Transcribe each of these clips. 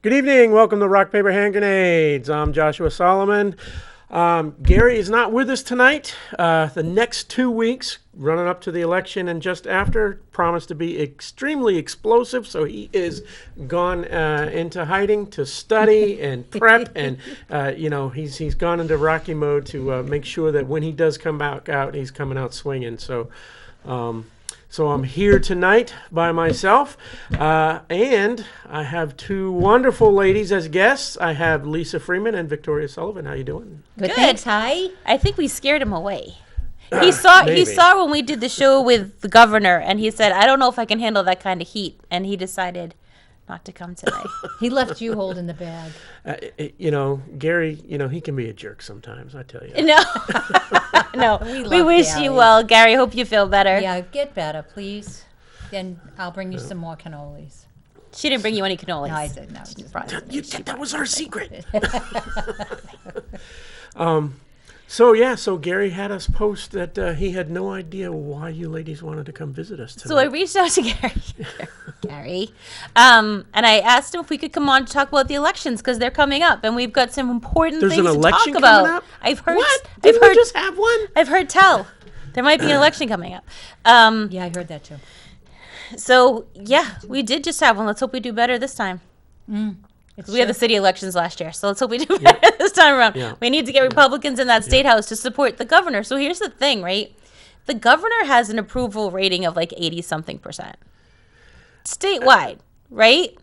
Good evening. Welcome to Rock, Paper, Hand Grenades. I'm Joshua Solomon. Gary is not with us tonight. The next 2 weeks, running up to the election and just after, promise to be extremely explosive. So he is gone into hiding to study and prep, and he's gone into Rocky mode to make sure that when he does come back out, he's coming out swinging. So I'm here tonight by myself, and I have two wonderful ladies as guests. I have Lisa Freeman and Victoria Sullivan. How you doing? Good. Thanks. Hi. I think we scared him away. He saw when we did the show with the governor, and he said, "I don't know if I can handle that kind of heat," and he decided not to come today. He left you holding the bag. Gary, he can be a jerk sometimes, I tell you. No, we wish Gary. you well, Gary. Hope you feel better. Yeah, get better, please. Then I'll bring you some more cannolis. She didn't bring you any cannolis. No, I did. No, That was our secret. So Gary had us post that he had no idea why you ladies wanted to come visit us tonight. So I reached out to Gary, and I asked him if we could come on to talk about the elections because they're coming up, and we've got some important things to talk about. There's an election coming up? I've heard. What? Didn't we just have one? I've heard tell. There might be an election coming up. Yeah, I heard that too. So yeah, we did just have one. Let's hope we do better this time. We had the city elections last year, so let's hope we do better this time around. Yeah. We need to get Republicans in that state house to support the governor. So here's the thing, right? The governor has an approval rating of like 80-something% statewide, right?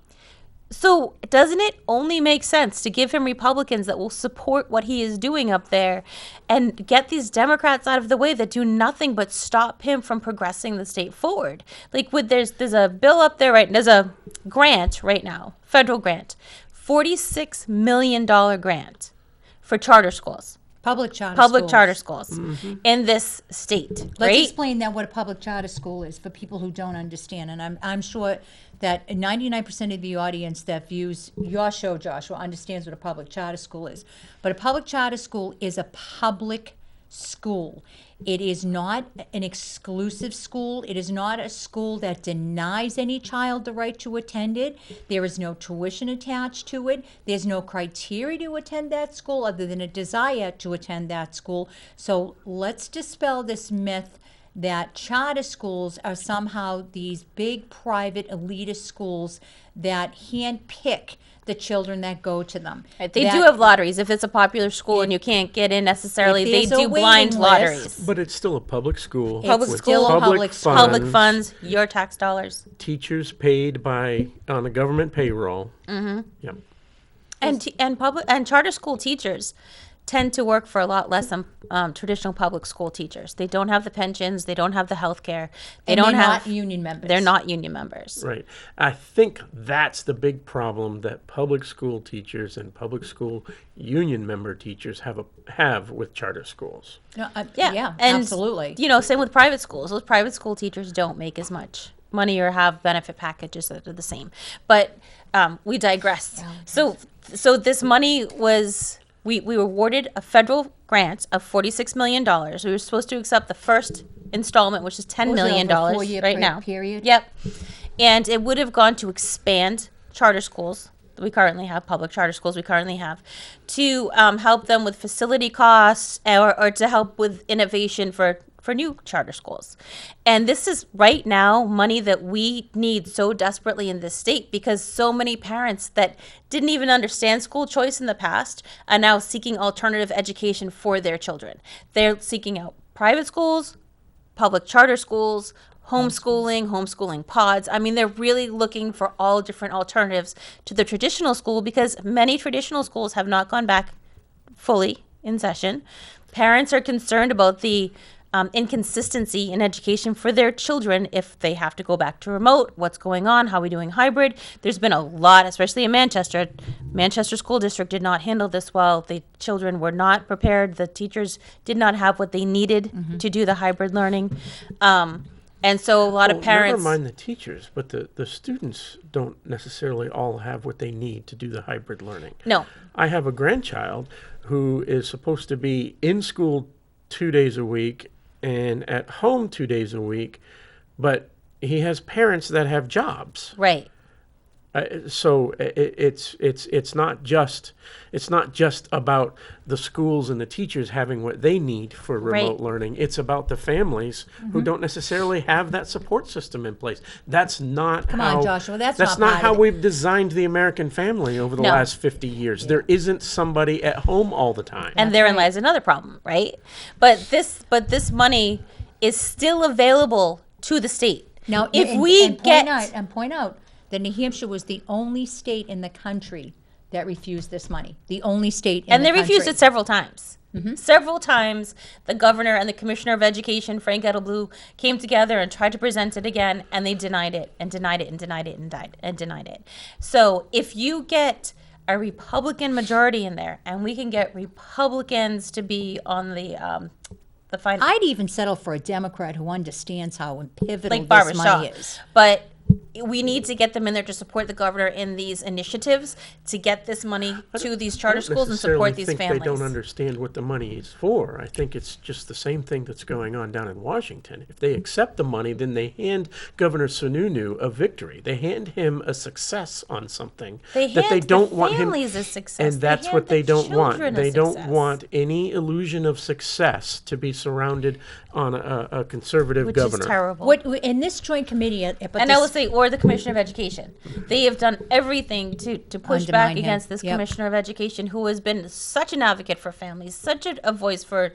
So doesn't it only make sense to give him Republicans that will support what he is doing up there and get these Democrats out of the way that do nothing but stop him from progressing the state forward? Like there's a bill up there, right? There's a grant right now, federal grant, $46 million grant for charter schools. Public charter schools in this state. Let's right? explain that what a public charter school is for people who don't understand. And I'm sure that 99% of the audience that views your show, Joshua, understands what a public charter school is. But a public charter school is a public school. It is not an exclusive school. It is not a school that denies any child the right to attend it. There is no tuition attached to it. There's no criteria to attend that school other than a desire to attend that school. So let's dispel this myth that charter schools are somehow these big private elitist schools that handpick the children that go to them. Right. They do have lotteries. If it's a popular school and you can't get in necessarily, they do blind lotteries. But it's still a public school. Public school, public funds, your tax dollars. Teachers paid on the government payroll. Mm-hmm. Yep. And charter school teachers tend to work for a lot less than traditional public school teachers. They don't have the pensions. They don't have the health care. They're not union members. They're not union members. Right. I think that's the big problem that public school teachers and public school union member teachers have with charter schools. Yeah, and, absolutely. Same with private schools. Those private school teachers don't make as much money or have benefit packages that are the same. But we digress. So this money was... We were awarded a federal grant of $46 million. We were supposed to accept the first installment, which is $10 million right now. Period? Yep. And it would have gone to expand charter schools that we currently have, public charter schools we currently have, to help them with facility costs or to help with innovation for new charter schools. And this is right now money that we need so desperately in this state because so many parents that didn't even understand school choice in the past are now seeking alternative education for their children. They're seeking out private schools, public charter schools, homeschooling pods. I mean, they're really looking for all different alternatives to the traditional school because many traditional schools have not gone back fully in session. Parents are concerned about the inconsistency in education for their children if they have to go back to remote. What's going on? How are we doing hybrid? There's been a lot, especially in Manchester. Manchester School District did not handle this well. The children were not prepared. The teachers did not have what they needed to do the hybrid learning. And so a lot of parents... Never mind the teachers, but the students don't necessarily all have what they need to do the hybrid learning. No. I have a grandchild who is supposed to be in school 2 days a week and at home 2 days a week, but he has parents that have jobs. Right. So it's not just about the schools and the teachers having what they need for remote Right. learning. It's about the families who don't necessarily have that support system in place. That's not Come how, on, Joshua, that's not not part how of it. we've designed the American family over the No. last 50 years. There isn't somebody at home all the time. And therein lies another problem, right? But this money is still available to the state. Now, if and, we and get point out that New Hampshire was the only state in the country that refused this money. The only state in and the they country. refused it several times. Several times, the governor and the commissioner of education, Frank Edelblue, came together and tried to present it again, and they denied it and denied it and denied it and denied it. So if you get a Republican majority in there, and we can get Republicans to be on the final, I'd even settle for a Democrat who understands how pivotal like Barbara this Shaw, money is. but we need to get them in there to support the governor in these initiatives to get this money to these charter schools and support these I families. think they don't understand what the money is for. I think it's just the same thing that's going on down in Washington. If they accept the money, then they hand Governor Sununu a victory. They hand him a success on something They that they hand don't the want him. families a success. And They that's hand what they the don't want. children a They don't success. want any illusion of success to be surrounded on a conservative which governor. is terrible. What in this joint committee, but And I will say, or the Commissioner of Education. They have done everything to push Undermine back him. against this Yep. Commissioner of Education, who has been such an advocate for families, such a voice for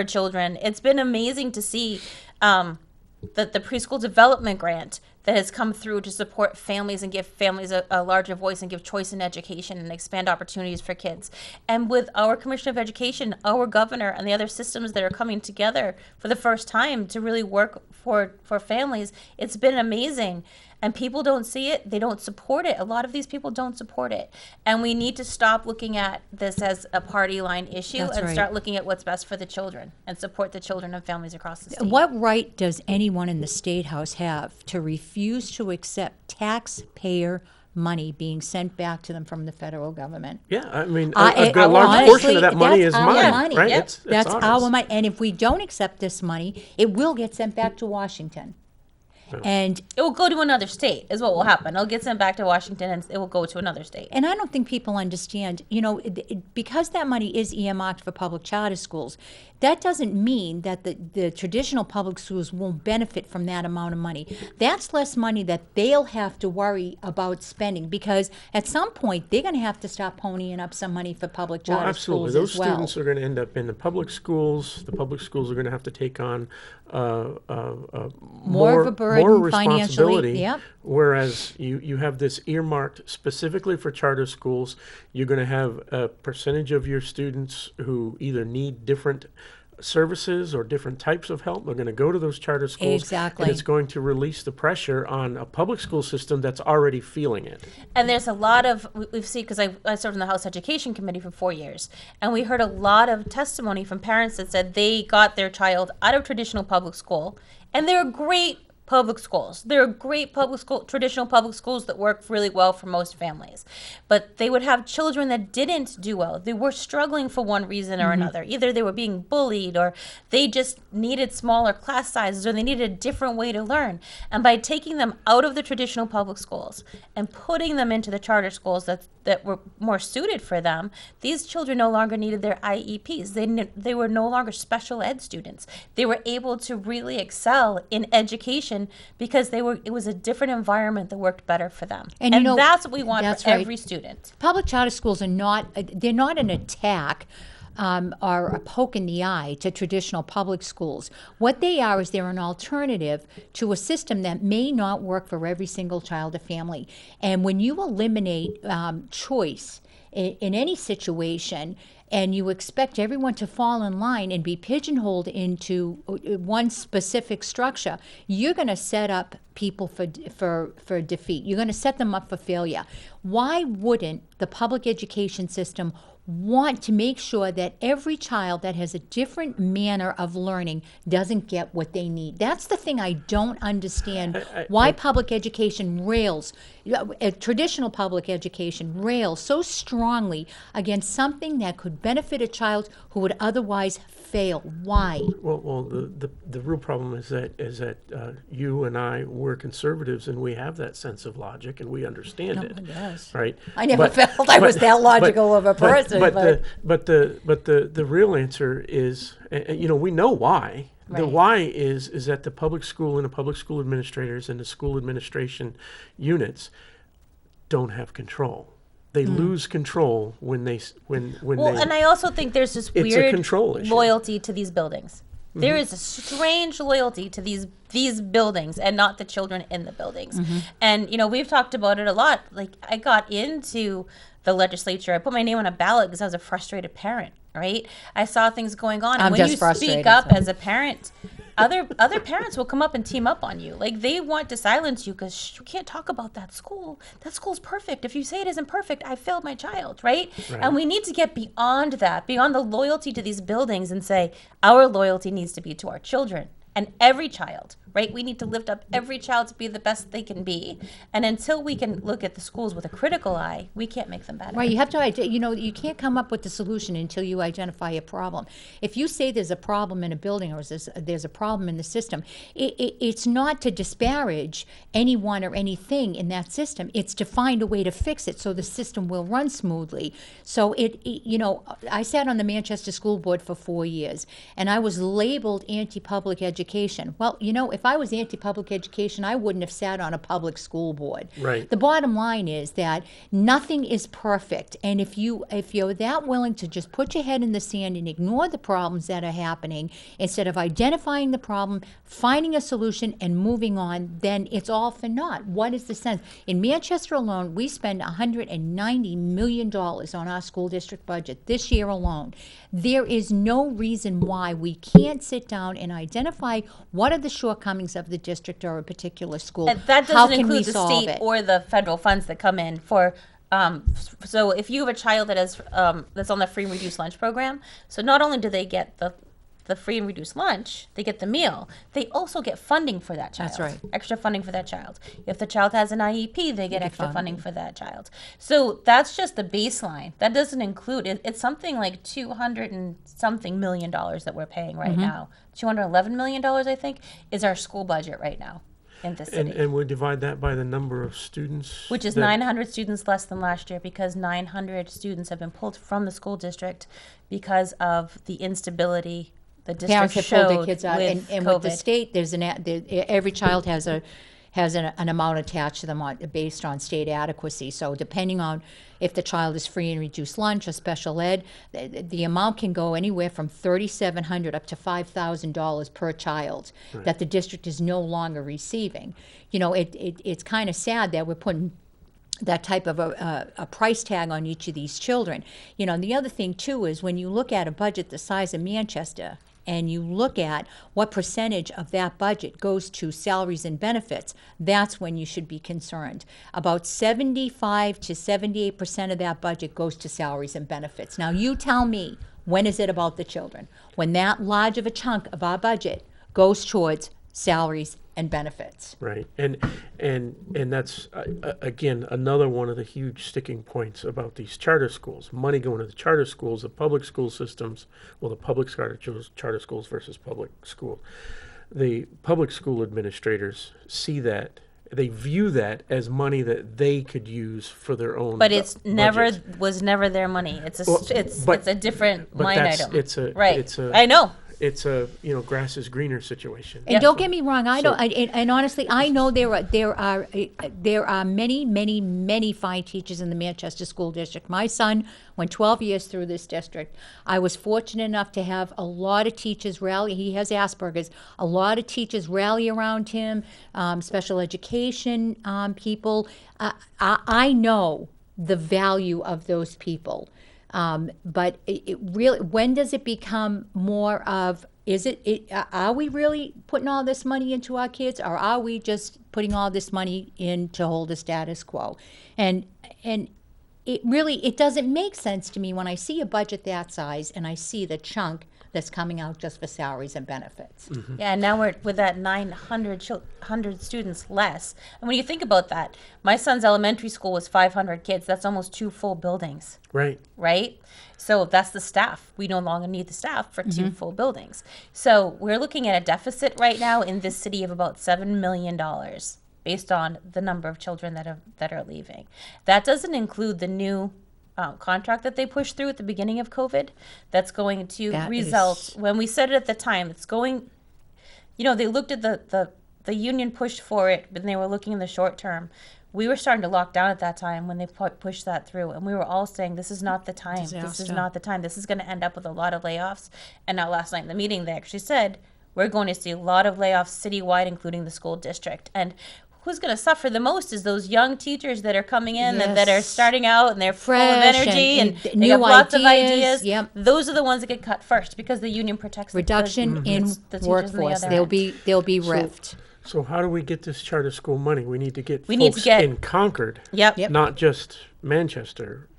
children. It's been amazing to see that the preschool development grant that has come through to support families and give families a larger voice and give choice in education and expand opportunities for kids. And with our Commissioner of Education, our governor, and the other systems that are coming together for the first time to really work for families, it's been amazing. And people don't see it. They don't support it. A lot of these people don't support it. And we need to stop looking at this as a party line issue That's and right. start looking at what's best for the children and support the children and families across the state. what right does anyone in the State House have to refuse to accept taxpayer money being sent back to them from the federal government? Yeah, I mean, I- a large honestly, portion of that money is that's our mine, money. right? Yeah. It's That's ours. our money. And if we don't accept this money, it will get sent back to Washington. And It will go to another state, is what will happen. It'll get sent back to Washington and it will go to another state. And I don't think people understand, because that money is earmarked for public charter schools, that doesn't mean that the traditional public schools won't benefit from that amount of money. That's less money that they'll have to worry about spending, because at some point, they're going to have to stop ponying up some money for public Well, charter absolutely. schools Those as well. students are going to end up in the public schools. The public schools are going to have to take on More of a burden more financially, responsibility. yep. Whereas you have this earmarked specifically for charter schools. You're going to have a percentage of your students who either need different services or different types of help. They're going to go to those charter schools. Exactly. And it's going to release the pressure on a public school system that's already feeling it. And there's a lot of, we've seen, because I served in the House Education Committee for 4 years, and we heard a lot of testimony from parents that said they got their child out of traditional public school, and they're great public schools. There are great traditional public schools that work really well for most families. But they would have children that didn't do well. They were struggling for one reason or another. Either they were being bullied, or they just needed smaller class sizes, or they needed a different way to learn. And by taking them out of the traditional public schools and putting them into the charter schools that were more suited for them, these children no longer needed their IEPs. They were no longer special ed students. They were able to really excel in education because it was a different environment that worked better for them. And that's what we want that's for right. every student. Public charter schools are they're not an attack or a poke in the eye to traditional public schools. What they are is they're an alternative to a system that may not work for every single child or family. And when you eliminate choice in any situation, and you expect everyone to fall in line and be pigeonholed into one specific structure, you're going to set up people for defeat. You're going to set them up for failure. Why wouldn't the public education system want to make sure that every child that has a different manner of learning doesn't get what they need? That's the thing I don't understand. Why public education rails, traditional public education rails so strongly against something that could benefit a child who would otherwise fail. Why? Well, the real problem is that you and I, we're conservatives, and we have that sense of logic, and we understand it, Yes. right? I never felt I was that logical of a person. But the real answer is, we know why. The Right. why is that the public school and the public school administrators and the school administration units don't have control. They lose control when they And I also think there's this It's a weird control issue. loyalty to these buildings. There is a strange loyalty to these buildings and not the children in the buildings. And we've talked about it a lot. Like, I got into the legislature. I put my name on a ballot because I was a frustrated parent, right? I saw things going on, and I'm when just you frustrated, speak up so. as a parent, other parents will come up and team up on you. Like, they want to silence you because you can't talk about that school. That school's perfect. If you say it isn't perfect, I failed my child, right? And we need to get beyond that, beyond the loyalty to these buildings, and say our loyalty needs to be to our children and every child, right? We need to lift up every child to be the best they can be. And until we can look at the schools with a critical eye, we can't make them better. Right, you have to, you can't come up with the solution until you identify a problem. If you say there's a problem in a building or there's a problem in the system, it's not to disparage anyone or anything in that system. It's to find a way to fix it so the system will run smoothly. So I sat on the Manchester School Board for 4 years, and I was labeled anti-public education. Well, if I was anti-public education, I wouldn't have sat on a public school board. Right. The bottom line is that nothing is perfect, and if you're that willing to just put your head in the sand and ignore the problems that are happening, instead of identifying the problem, finding a solution, and moving on, then it's all for naught. What is the sense? In Manchester alone, we spend $190 million on our school district budget this year alone. There is no reason why we can't sit down and identify what are the shortcomings of the district or a particular school. And that How doesn't can we include the solve state it? or the federal funds that come in for. So if you have a child that is that's on the free and reduced lunch program, so not only do they get the free and reduced lunch, they get the meal. They also get funding for that child. That's right. Extra funding for that child. If the child has an IEP, they get extra funding for that child. So that's just the baseline. That doesn't include it's something like $200 and something million that we're paying right now. $211 million, I think, is our school budget right now in the city. and we divide that by the number of students, Which is 900 students less than last year, because 900 students have been pulled from the school district because of the instability the district Parents have showed pulled their kids out, with and COVID. with the state, every child has an amount attached to them based on state adequacy. So depending on if the child is free and reduced lunch or special ed, the amount can go anywhere from $3,700 up to $5,000 per child that the district is no longer receiving. It's kind of sad that we're putting that type of a price tag on each of these children. And the other thing too is when you look at a budget the size of Manchester, and you look at what percentage of that budget goes to salaries and benefits, that's when you should be concerned. About 75 to 78% of that budget goes to salaries and benefits. Now you tell me, when is it about the children? When that large of a chunk of our budget goes towards salaries and benefits. right? And that's again another one of the huge sticking points about these charter schools. Money going to the charter schools, the public school systems. Well, the public charter schools versus public school. The public school administrators see that. They view that as money that they could use for their own. But it's budget. was never their money. It's a Well, it's but- a different but line that's- item. it's a- right. it's a- I know. It's a grass is greener situation. And don't get me wrong, So- and honestly, I know there are many fine teachers in the Manchester School District. My son went 12 years through this district. I was fortunate enough to have a lot of teachers rally. He has Asperger's. A lot of teachers rally around him. Special education people. I know the value of those people. But it really, when does it become more of, are we really putting all this money into our kids, or are we just putting all this money in to hold the status quo? And it doesn't make sense to me when I see a budget that size and I see the chunk that's coming out just for salaries and benefits. Yeah, and now we're with that 100 students less. And when you think about that, my son's elementary school was 500 kids. That's almost 2 full buildings, Right. right? So that's the staff. We no longer need the staff for 2 full buildings. So we're looking at a deficit right now in this city of about $7 million based on the number of children that are leaving. That doesn't include the new contract that they pushed through at the beginning of COVID. That's going to That result, is- when we said it at the time, it's going, they looked at the union pushed for it, but they were looking in the short term. We were starting to lock down at that time when they pushed that through, and we were all saying, this is not the time. This is Disaster. not the time. This is going to end up with a lot of layoffs. And now last night in the meeting, they actually said, we're going to see a lot of layoffs citywide, including the school district. And who's going to suffer the most is those young teachers that are coming in and that are Yes. starting out and they're full of Fresh energy and and new they have lots of ideas. ideas. Yep. Those are the ones that get cut first because the union protects Reduction the in teachers on the workforce. other They'll end. be rift. So how do we get this charter school money? We need to get We need to folks get- in Concord, Yep. not just Manchester.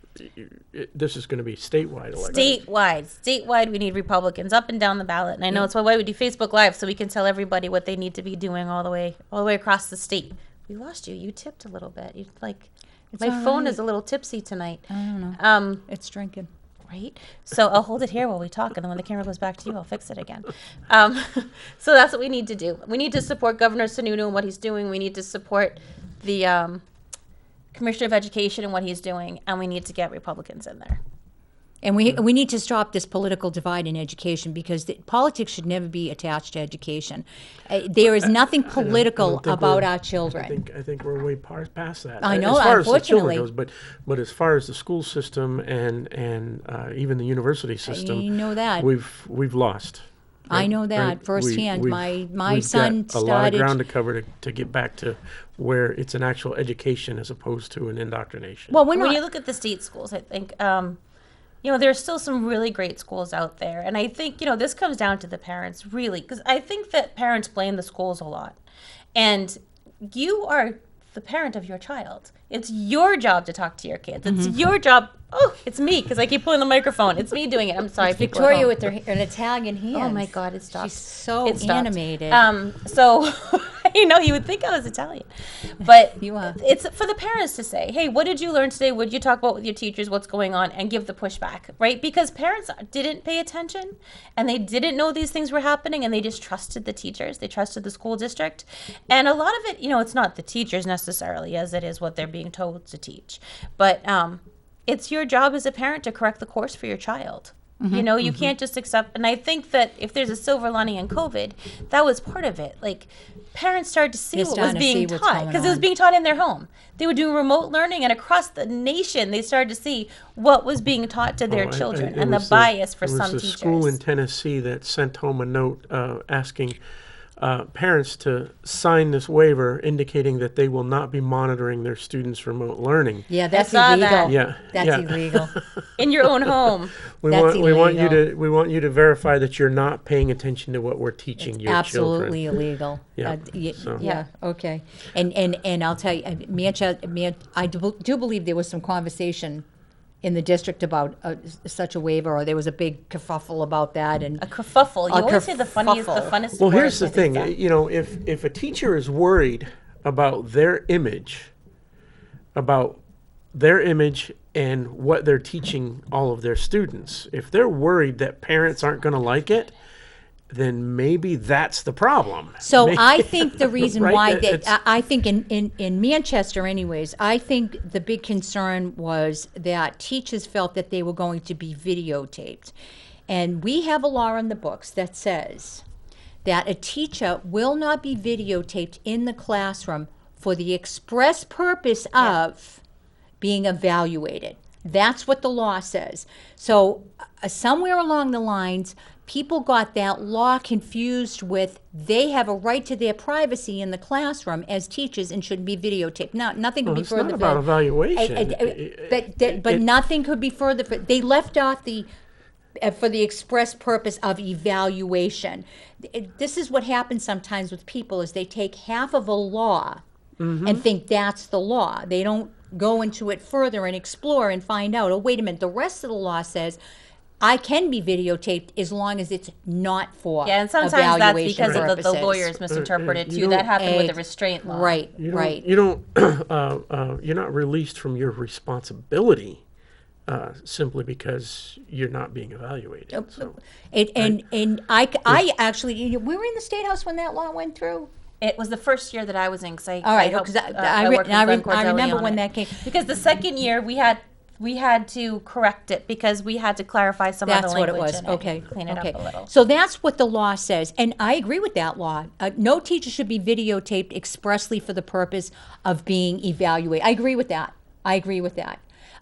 This is going to be statewide election. Statewide, we need Republicans up and down the ballot. And I know it's why we do Facebook Live, so we can tell everybody what they need to be doing all the way across the state. We lost you. You tipped a little bit. You my all phone right. is a little tipsy tonight. I don't know. It's drinking. Right? So I'll hold it here while we talk, and then when the camera goes back to you, I'll fix it again. So that's what we need to do. We need to support Governor Sununu and what he's doing. We need to support the Commissioner of Education and what he's doing, and we need to get Republicans in there. And we need to stop this political divide in education because politics should never be attached to education. There is nothing political think about we're- our children. I think we're way past that. I know, as far as the unfortunately. children goes, but as far as the school system and even the university system, You know that. we've lost. I know that Right? firsthand. We've My son got a lot of started. ground to cover to get back to where it's an actual education as opposed to an indoctrination. Well, we're When you not. look at the state schools, I think, there's still some really great schools out there. And I think, this comes down to the parents, really, because I think that parents blame the schools a lot. And you are the parent of your child. It's your job to talk to your kids. It's your job. Oh, it's me, because I keep pulling the microphone. It's me doing it. I'm sorry, people at Victoria home. with an Italian hand. Oh my God, it stopped. She's so It stopped. animated. So, you would think I was Italian, but You are. It's for the parents to say, "Hey, what did you learn today? What did you talk about with your teachers? What's going on?" And give the pushback, right? Because parents didn't pay attention, and they didn't know these things were happening, and they just trusted the teachers. They trusted the school district, and a lot of it, it's not the teachers necessarily, as it is what they're being told to teach, but it's your job as a parent to correct the course for your child. You can't just accept. And I think that if there's a silver lining in COVID, that was part of it. Like, parents started to see They're what was starting to being see what's taught going because it was on. being taught in their home. They were doing remote learning, and across the nation, they started to see what was being taught to their children It and the was bias for it was some the teachers. school in Tennessee that sent home a note asking parents to sign this waiver indicating that they will not be monitoring their students' remote learning. Yeah, that's saw illegal. that. Yeah, That's yeah. illegal. In your own home. That's we want you illegal. to verify that you're not paying attention to what we're teaching your Absolutely children. illegal. Yeah, so. Yeah. Okay. And I'll tell you, I do believe there was some conversation in the district about such a waiver, or there was a big kerfuffle about that. And A kerfuffle. You A always say the kerfuffle. funnest Well, word here's the with thing. that. If a teacher is worried about their image and what they're teaching all of their students, if they're worried that parents aren't going to like it, then maybe that's the problem. So Maybe- I think the reason Right? why It's- I think in Manchester anyways, I think the big concern was that teachers felt that they were going to be videotaped. And we have a law in the books that says that a teacher will not be videotaped in the classroom for the express purpose of being evaluated. That's what the law says. So somewhere along the lines, people got that law confused with they have a right to their privacy in the classroom as teachers and shouldn't be videotaped. Now, nothing could Well, be it's further not about evaluation. but nothing could be further. They left off the for the express purpose of evaluation. This is what happens sometimes with people is they take half of a law and think that's the law. They don't go into it further and explore and find out, oh, wait a minute, the rest of the law says I can be videotaped as long as it's not for Yeah, and sometimes that's evaluation because of the purposes. lawyers misinterpreted You too. That don't- happened with the restraint law. Right, You don't, right. You don't. You're not released from your responsibility simply because you're not being evaluated. So, And I actually, we were in the State House when that law went through. It was the first year that I was in because I All right, helped, because I worked with Glenn I Cordelli remember on when it. that came. Because the second year we had to correct it because we had to clarify some of That's the what it language was. in it, Okay. clean it Okay. up a little. So that's what the law says, and I agree with that law. No teacher should be videotaped expressly for the purpose of being evaluated. I agree with that.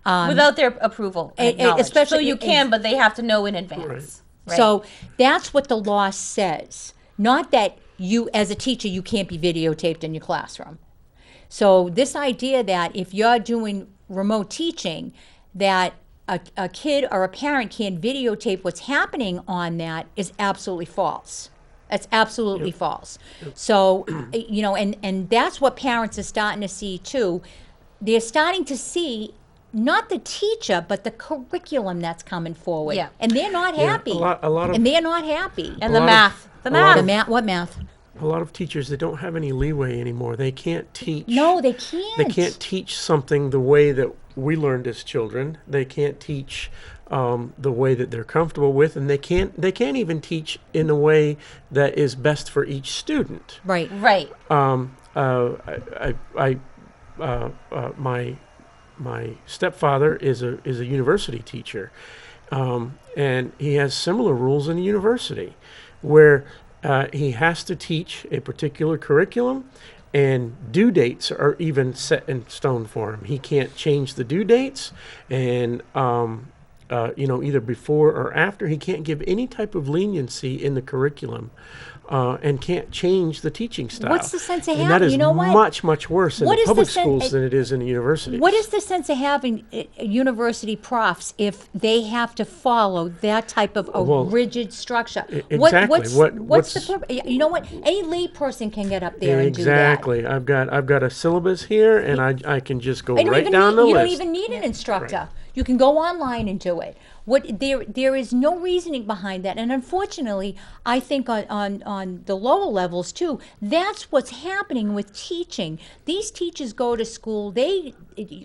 Without their approval and knowledge. especially so you can, but they have to know in advance. Right. So that's what the law says. Not that you, as a teacher, you can't be videotaped in your classroom. So this idea that if you're doing remote teaching, that a kid or a parent can't videotape what's happening on that is absolutely false. That's absolutely false. So, and that's what parents are starting to see too. They're starting to see not the teacher, but the curriculum that's coming forward. Yeah. And they're not happy. a lot of And they're not happy. and the lot of- math. a lot of- What math? a lot of teachers, they don't have any leeway anymore. They can't teach. No, they can't. They can't teach something the way that we learned as children. They can't teach the way that they're comfortable with, and they can't even teach in a way that is best for each student. Right. Right. My stepfather is a university teacher, and he has similar rules in the university, where he has to teach a particular curriculum, and due dates are even set in stone for him. He can't change the due dates, and either before or after. He can't give any type of leniency in the curriculum, and can't change the teaching style. What's the sense of And that having- is you know what? much worse in What the is the public sen- schools than it is in the universities. What is the sense of having university profs if they have to follow that type of a Well, rigid structure? exactly. What's What's- the purpose? You know what? Any lay person can get up there and Exactly. I've got a syllabus here, and I can just go do that. right down the You list. don't even need an instructor. You can go online and do it. There is no reasoning behind that, and unfortunately, I think on the lower levels too, that's what's happening with teaching. These teachers go to school.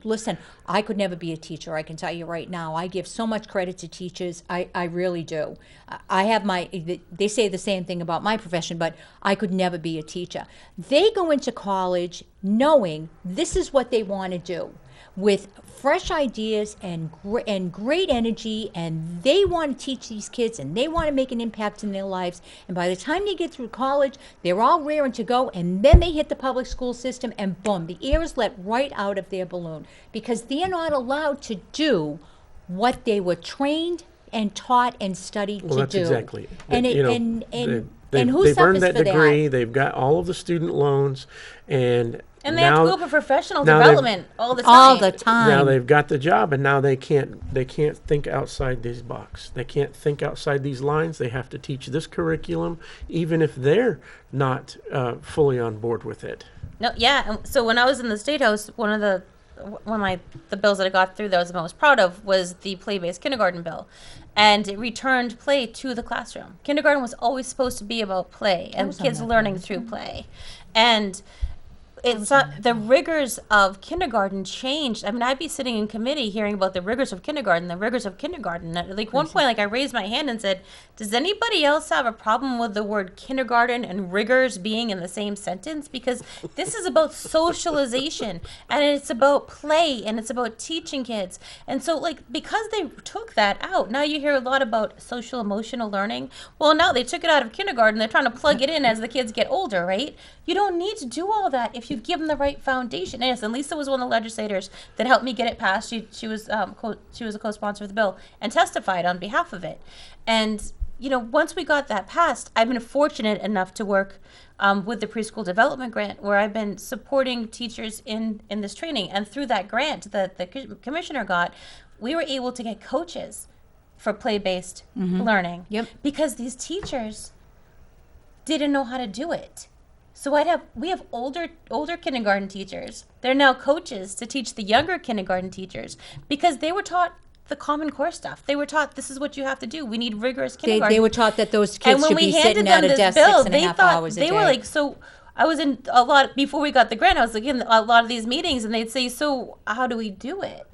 Listen. I could never be a teacher. I can tell you right now. I give so much credit to teachers. I really do. I have they say the same thing about my profession, but I could never be a teacher. They go into college knowing this is what they want to do, with fresh ideas and great energy, and they want to teach these kids, and they want to make an impact in their lives. And by the time they get through college, they're all raring to go, and then they hit the public school system, and boom, the air is let right out of their balloon, because they're not allowed to do what they were trained and taught and studied Well, to that's do. exactly. And They- it, you know, and they've who earned suffers that for degree. that? They've got all of the student loans, and And they have now, to go for professional now they've- development all the time. All the time. now they've got the job, and now they can't think outside this box. They can't think outside these lines. They have to teach this curriculum, even if they're not fully on board with it. No, yeah. And so when I was in the State House, one of the bills that I got through that I was the most proud of was the play-based kindergarten bill, and it returned play to the classroom. Kindergarten was always supposed to be about play and was on kids that learning through play, and it's not the rigors of kindergarten changed. I mean, I'd be sitting in committee hearing about the rigors of kindergarten. At like one point, like I raised my hand and said, "Does anybody else have a problem with the word kindergarten and rigors being in the same sentence? Because this is about socialization, and it's about play, and it's about teaching kids." And so, like, because they took that out, now you hear a lot about social emotional learning. Well, now they took it out of kindergarten. They're trying to plug it in as the kids get older, right? You don't need to do all that if you give them the right foundation. Yes, and Lisa was one of the legislators that helped me get it passed. She was a co-sponsor of the bill and testified on behalf of it. And once we got that passed, I've been fortunate enough to work with the preschool development grant, where I've been supporting teachers in this training. And through that grant that the commissioner got, we were able to get coaches for play-based learning. Yep. Because these teachers didn't know how to do it. So we have older kindergarten teachers. They're now coaches to teach the younger kindergarten teachers, because they were taught the Common Core stuff. They were taught this is what you have to do. We need rigorous They, kindergarten. they were taught that those And kids when should we be handed sitting them at a this desk bill, 6.5 thought hours a they day. were like, so I was in a lot before we got the grant. I was like in a lot of these meetings, and they'd say, "So how do we do it?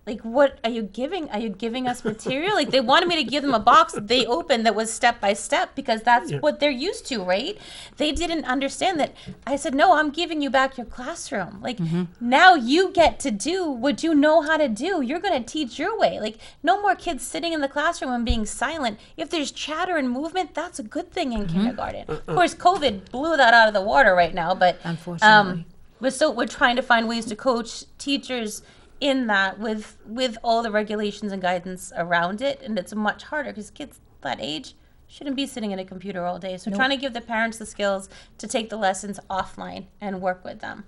Like, what are you giving? Are you giving us material?" Like, they wanted me to give them a box that they opened that was step by step because that's what they're used to, right? They didn't understand that. I said, "No, I'm giving you back your classroom. Like, now you get to do what you know how to do. You're going to teach your way. Like, no more kids sitting in the classroom and being silent. If there's chatter and movement, that's a good thing in kindergarten. Of course, COVID blew that out of the water right now, but Unfortunately. we're trying to find ways to coach teachers in that with all the regulations and guidance around it, and it's much harder because kids that age shouldn't be sitting at a computer all day. So trying to give the parents the skills to take the lessons offline and work with them.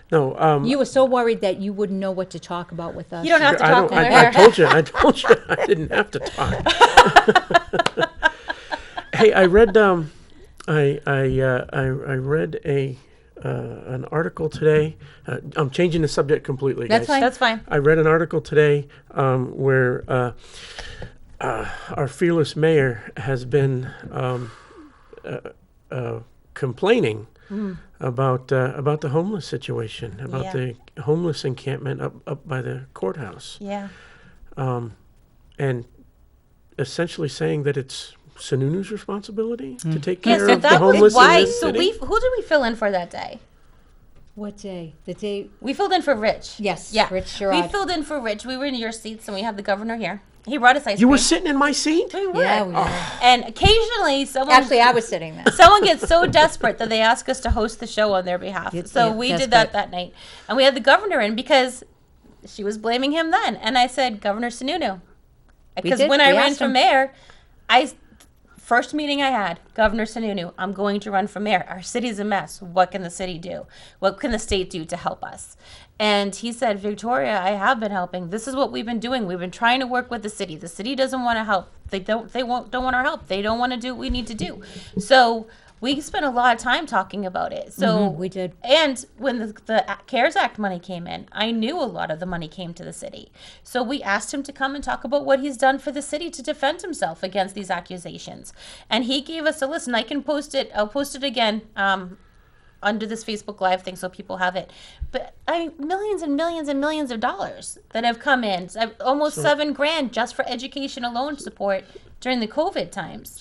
No, You were so worried that you wouldn't know what to talk about with us. You don't have to I talk don't. I more. told you. I didn't have to talk. Hey, I read. I read an article today. I'm changing the subject completely, That's guys. fine. That's fine. I read an article today where our fearless mayor has been complaining about the homeless situation, about Yeah. the homeless encampment up by the courthouse, Yeah. and essentially saying that it's Sununu's responsibility to take Yeah, care so of the that homeless was why. in this So city. who did we fill in for that day? What day? The day. We filled in for Rich. Yes, Yeah. Rich We Sherrod. filled in for Rich. We were in your seats, and we have the governor here. He brought us ice You cream. were sitting in my seat? We were. Yeah, we were. And occasionally, someone Actually, I was sitting there. someone gets so desperate that they ask us to host the show on their behalf. So yeah, we did desperate. that night, and we had the governor in because she was blaming him then, and I said, Governor Sununu, because did. when I We ran asked for him. mayor, first meeting I had, Governor Sununu, I'm going to run for mayor. Our city's a mess. What can the city do? What can the state do to help us? And he said, Victoria, I have been helping. This is what we've been doing. We've been trying to work with the city. The city doesn't want to help. They don't want our help. They don't want to do what we need to do. So we spent a lot of time talking about it. So we did. And when the CARES Act money came in, I knew a lot of the money came to the city. So we asked him to come and talk about what he's done for the city to defend himself against these accusations. And he gave us a list, and I can post it. I'll post it again under this Facebook Live thing so people have it. But millions and millions and millions of dollars that have come in. Almost $7 grand just for educational loan support during the COVID times.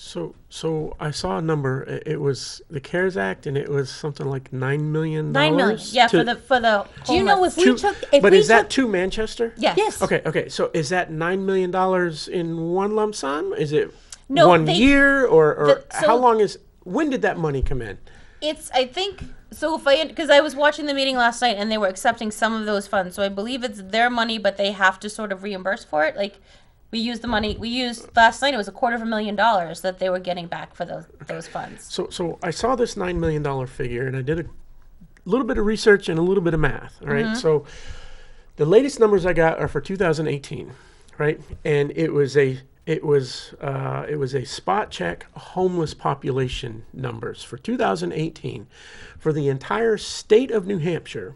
So I saw a number. It was the CARES Act, and it was something like $9 million. $9 million. Yeah, for the Do you know homeless. if we took? If But we is that took, to Manchester? Yes. Yes. Okay. So is that $9 million in one lump sum? Is it No, one they- year, or so- how long is? When did that money come in? I think, so because I was watching the meeting last night and they were accepting some of those funds. So I believe it's their money, but they have to sort of reimburse for it. Like we used the money, last night, it was $250,000 that they were getting back for those funds. So I saw this $9 million figure, and I did a little bit of research and a little bit of math. All right. So the latest numbers I got are for 2018, right? And it was a spot check homeless population numbers for 2018 for the entire state of New Hampshire.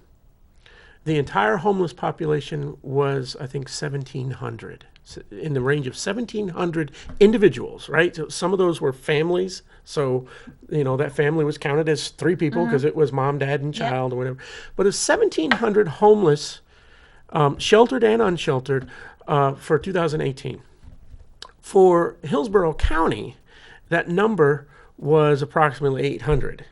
The entire homeless population was, I think, 1,700, in the range of 1,700 individuals, right? So some of those were families. So, that family was counted as 3 people because it was mom, dad, and child or whatever. But it's 1,700 homeless, sheltered and unsheltered, for 2018. For Hillsborough County, that number was approximately 800,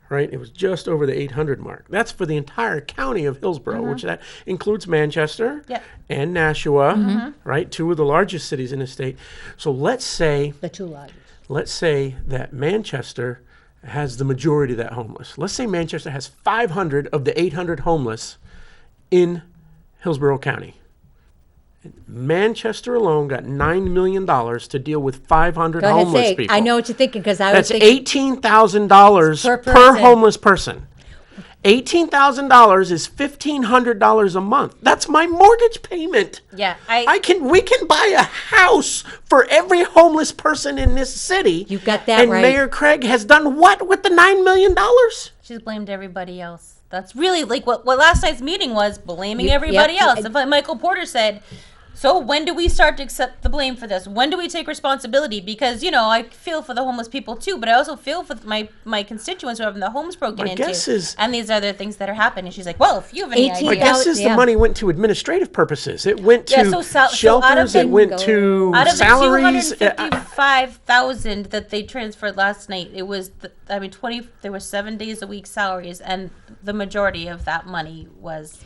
right? It was just over the 800 mark. That's for the entire county of Hillsborough, which that includes Manchester and Nashua, right? 2 of the largest cities in the state. So let's say the two largest. that Manchester has the majority of that homeless. Let's say Manchester has 500 of the 800 homeless in Hillsborough County. Manchester alone got $9 million to deal with 500 Go ahead, homeless say. people. I know what you're thinking because I That's was thinking. $18,000 Per per person. homeless person. $18,000 is $1,500 a month. That's my mortgage payment. Yeah. We can buy a house for every homeless person in this city. You got that and right. Mayor Craig has done what with the $9 million? She's blamed everybody else. That's really like what last night's meeting was, blaming everybody yep. else. If like Michael Porter said, so when do we start to accept the blame for this? When do we take responsibility? Because, I feel for the homeless people too, but I also feel for my constituents who are having their homes broken into. guess is- and these other things that are happening. She's like, well, if you have any 18 My idea. guess is the Yeah. money went to administrative purposes. It went to Yeah, so out of shelters. the It went to Out of the salaries. 255,000 that they transferred last night, it was, 20, there were 7 days a week salaries, and the majority of that money was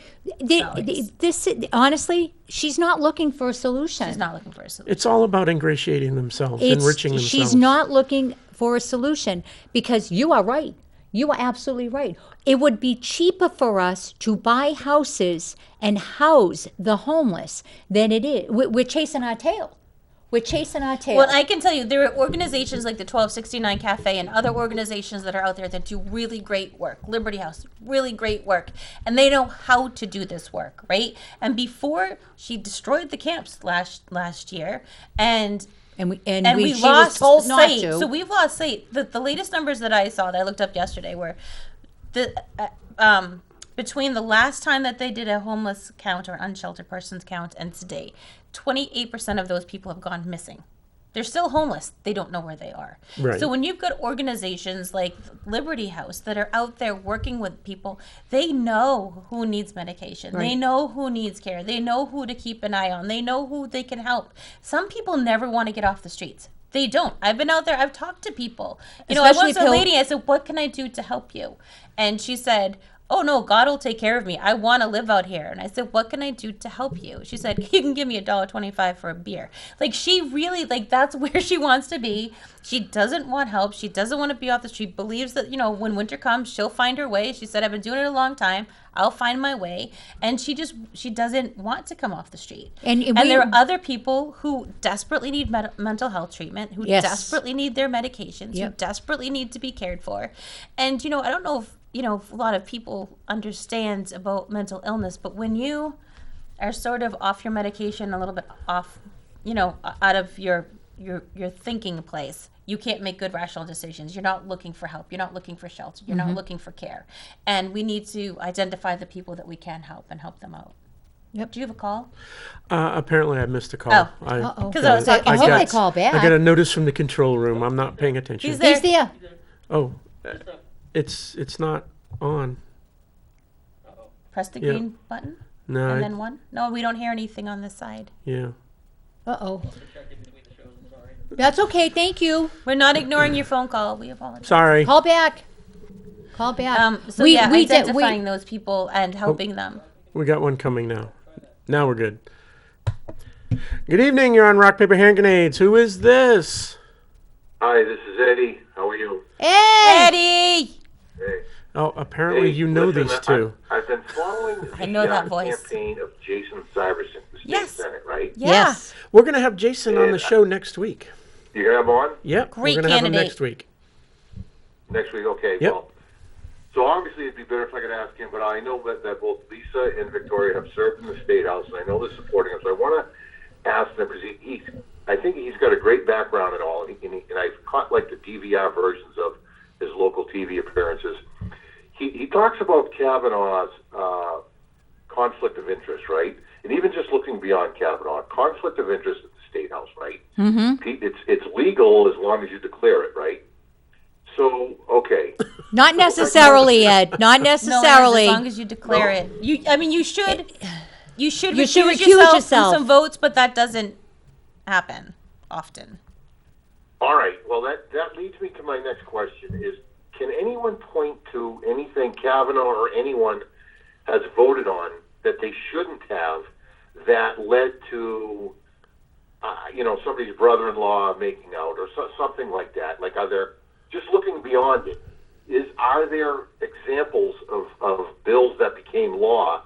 salaries. This honestly, she's not looking for a solution. She's not looking for a solution. It's all about ingratiating themselves, enriching themselves. She's not looking for a solution because you are right. You are absolutely right. It would be cheaper for us to buy houses and house the homeless than it is. We're chasing our tail. We're chasing our tail. Well, I can tell you, there are organizations like the 1269 Cafe and other organizations that are out there that do really great work. Liberty House, really great work. And they know how to do this work, right? And before she destroyed the camps last year, and we she was told not sight. to. So we've lost sight. The latest numbers that I saw, that I looked up yesterday, were between the last time that they did a homeless count or unsheltered persons count and today, 28% of those people have gone missing. They're still homeless. They don't know where they are. Right. So when you've got organizations like Liberty House that are out there working with people, they know who needs medication. Right. They know who needs care. They know who to keep an eye on. They know who they can help. Some people never want to get off the streets. They don't. I've been out there. I've talked to people. I Especially once a lady, I said, what can I do to help you? And she said, oh no, God will take care of me. I want to live out here. And I said, what can I do to help you? She said, you can give me $1.25 for a beer. Like, she really, that's where she wants to be. She doesn't want help. She doesn't want to be off the street. Believes that, when winter comes, she'll find her way. She said, I've been doing it a long time. I'll find my way. And she doesn't want to come off the street. And there are other people who desperately need mental health treatment, who Yes. desperately need their medications, who desperately need to be cared for. And, I don't know if, a lot of people understand about mental illness, but when you are sort of off your medication, a little bit off, out of your thinking place, you can't make good rational decisions. You're not looking for help. You're not looking for shelter. You're not looking for care. And we need to identify the people that we can help and help them out. Yep. Do you have a call? Apparently, I missed a call. Oh. Because I was talking- I hope they call back. I got a notice from the control room. I'm not paying attention. He's there. He's there. Oh, it's not on. Press the Yeah. green button No. and then one. No, we don't hear anything on this side. Yeah. Uh-oh. That's okay. Thank you. We're not ignoring your phone call. We apologize. Sorry. Call back. Call back. Identifying those people and helping them. We got one coming now. Now we're good. Good evening. You're on Rock, Paper, Hand Grenades. Who is this? Hi, this is Eddie. How are you? Hey! Eddie! Hey. Oh, apparently you know listen, these two. I've been following the I know that voice. campaign of Jason Syverson, the state Yes. senate, right? Yeah. Yes. We're going to have Jason on the Yeah. show next week. You gonna have him on Yep. Great we're going to have him candidate. next week. next week? Okay. Yep. Well, so obviously it'd be better if I could ask him, but I know that both Lisa and Victoria have served in the State House, and I know they're supporting him. So I want to ask them because I think he's got a great background and all, and I've caught like the DVR versions of his local TV appearances. He talks about Kavanaugh's conflict of interest, right? And even just looking beyond Kavanaugh, conflict of interest at the State House, right? Mm-hmm. It's legal as long as you declare it, right? So, okay. Not necessarily, Ed. Not necessarily. No, as long as you declare it. You should. You should You should recuse recuse yourself yourself. from some votes, but that doesn't happen often. All right. Well, that leads me to my next question is, can anyone point to anything Kavanaugh or anyone has voted on that they shouldn't have that led to, somebody's brother-in-law making out or something like that? Like, are there, just looking beyond it, are there examples of bills that became law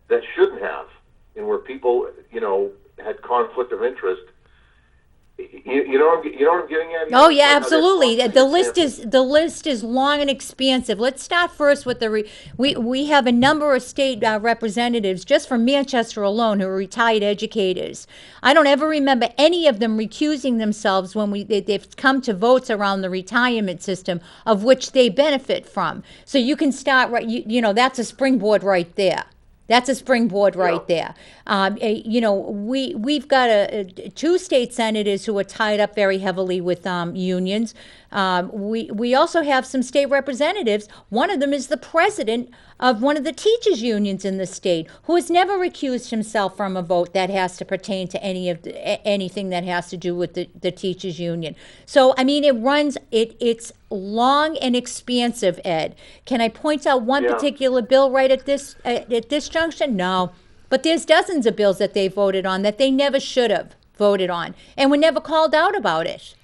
that shouldn't have, and where people, had conflict of interest You know what I'm getting at? Oh yeah, Like, absolutely. there's The lots of list is long and expansive. Let's start first with we have a number of state representatives just from Manchester alone who are retired educators. I don't ever remember any of them recusing themselves when they've come to votes around the retirement system, of which they benefit from. So you can start right. You know, that's a springboard right there. That's a springboard right there. You know, we've got two state senators who are tied up very heavily with unions. We also have some state representatives. One of them is the president of one of the teachers' unions in the state, who has never recused himself from a vote that has to pertain to anything that has to do with the teachers' union. So, I mean, it's long and expansive, Ed. Can I point out one particular bill right at this junction? No. But there's dozens of bills that they voted on that they never should have voted on, and were never called out about it.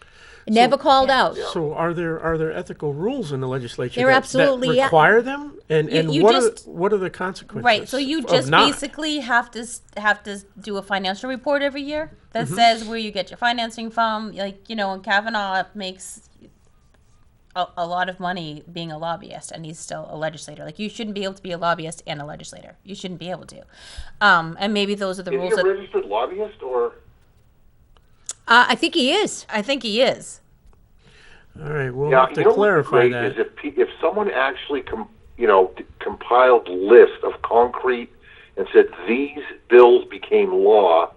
Never called out. So are there ethical rules in the legislature There that absolutely require them? And You what are the consequences? Right. So you of just not? basically have to do a financial report every year that says where you get your financing from. Like, you know, and Kavanaugh makes a lot of money being a lobbyist, and he's still a legislator. Like, you shouldn't be able to be a lobbyist and a legislator. You shouldn't be able to. And maybe those are the Is rules. he a registered lobbyist or? I think he is. I think he is. All right, we'll Yeah, have to you know what's clarify great that. is if someone actually compiled list of concrete and said these bills became law,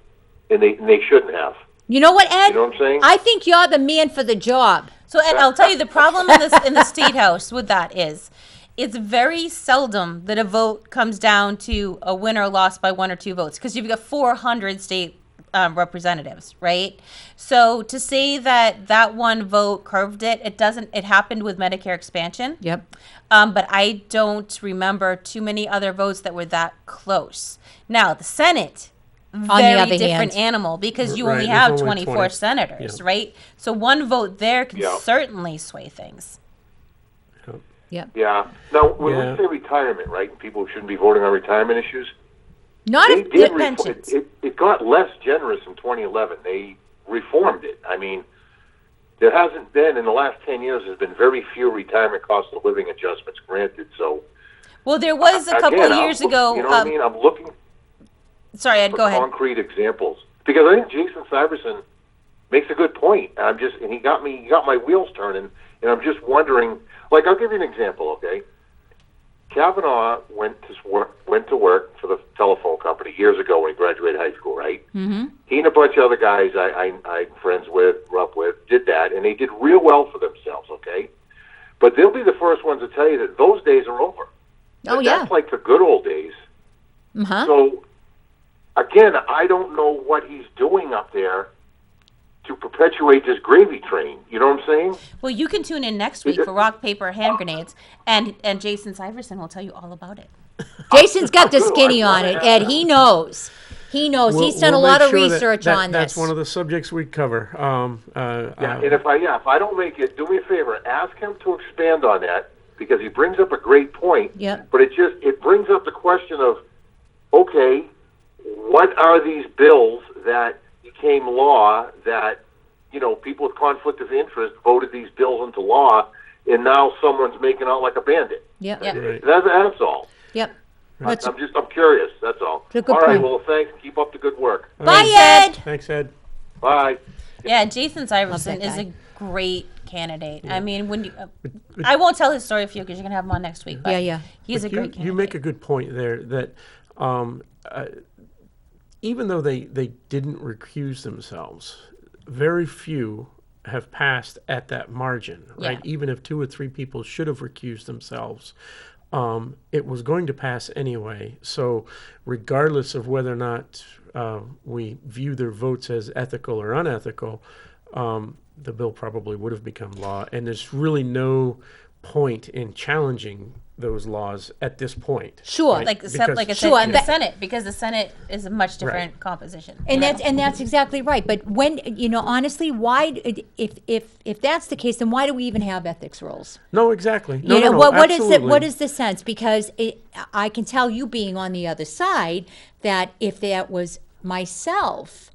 and they shouldn't have. You know what, Ed? You know what I'm saying? I think you're the man for the job. So, and I'll tell you, the problem in the state house with that is, it's very seldom that a vote comes down to a win or loss by 1 or 2 votes, because you've got 400 state representatives, right? So to say that one vote curved it, it doesn't. It happened with Medicare expansion. Yep. But I don't remember too many other votes that were that close. Now the Senate, very other different hand. animal, because you Right, only there's have only 24 20. senators, Yeah. right? So one vote there can Yeah. certainly sway things. Yep. Yeah. Now, when Yeah. we say retirement, right, and people shouldn't be voting on retirement issues, Not they if did the pensions. it got less generous in 2011. They reformed it. I mean, there hasn't been, in the last 10 years, there's been very few retirement cost of living adjustments granted. So, Well, there was a couple again, of years I'm ago. you know what I mean? I'm looking Sorry, Ed, for go ahead. concrete examples because I think Jason Syverson makes a good point. And he got my wheels turning, and I'm just wondering. Like, I'll give you an example, okay? Kavanaugh went to work for the telephone company years ago when he graduated high school, right? Mm-hmm. He and a bunch of other guys I'm friends with, grew up with, did that, and they did real well for themselves, okay? But they'll be the first ones to tell you that those days are over. Oh, That's like the good old days. Uh-huh. So, again, I don't know what he's doing up there to perpetuate this gravy train. You know what I'm saying? Well, you can tune in next week for Rock, Paper, Hand Grenades, and Jason Syverson will tell you all about it. Jason's got the Good. skinny I on it, wanna Ed. ask He knows. He knows. He's done a We'll lot make of sure research that on that's this. one of the subjects we cover. Yeah, and if I don't make it, do me a favor, ask him to expand on that because he brings up a great point. Yep. But it brings up the question of, okay, what are these bills that became law that people with conflict of interest voted these bills into law, and now someone's making out like a bandit. Yep. Yep. Right. That's all. Yep. That's I'm curious. That's all. It's a good All right. point. Well, thanks. Keep up the good work. Bye, Ed. Thanks, Ed. Bye. Yeah, Jason Syverson that is guy. a great candidate. I mean, when you, I won't tell his story for you because you're gonna have him on next week. But Yeah, yeah. he's a But great candidate. You make a good point there that even though they didn't recuse themselves, very few have passed at that margin, right? Yeah. Even if 2 or 3 people should have recused themselves, it was going to pass anyway. So regardless of whether or not we view their votes as ethical or unethical, the bill probably would have become law. And there's really no point in challenging those laws at this point. Sure. right? like Because- like I said, Sure, in the that- Senate, because the Senate is a much different composition. And that's exactly right. But when honestly, why if that's the case, then why do we even have ethics rules? No, exactly. No, You know, no, what is absolutely. what is the sense? Because I can tell you, being on the other side, that if that was myself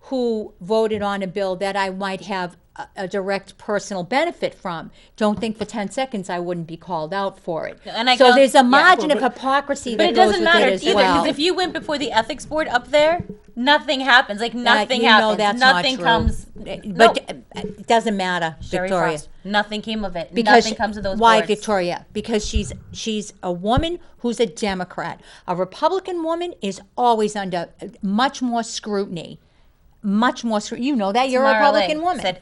who voted on a bill that I might have a direct personal benefit from, don't think for 10 seconds I wouldn't be called out for it. And I so don't- there's a yeah. margin of hypocrisy But that it goes doesn't with matter it as either, well. because if you went before the ethics board up there, nothing happens. Like nothing you know happens. that's Nothing not true. comes. But it doesn't matter, Sherry Victoria. Frost, nothing came of it. Because Nothing comes of those why, boards. Victoria? Because she's a woman who's a Democrat. A Republican woman is always under much more scrutiny. Much more scrutiny. You know that. You're a Tamara Republican Lay woman. said,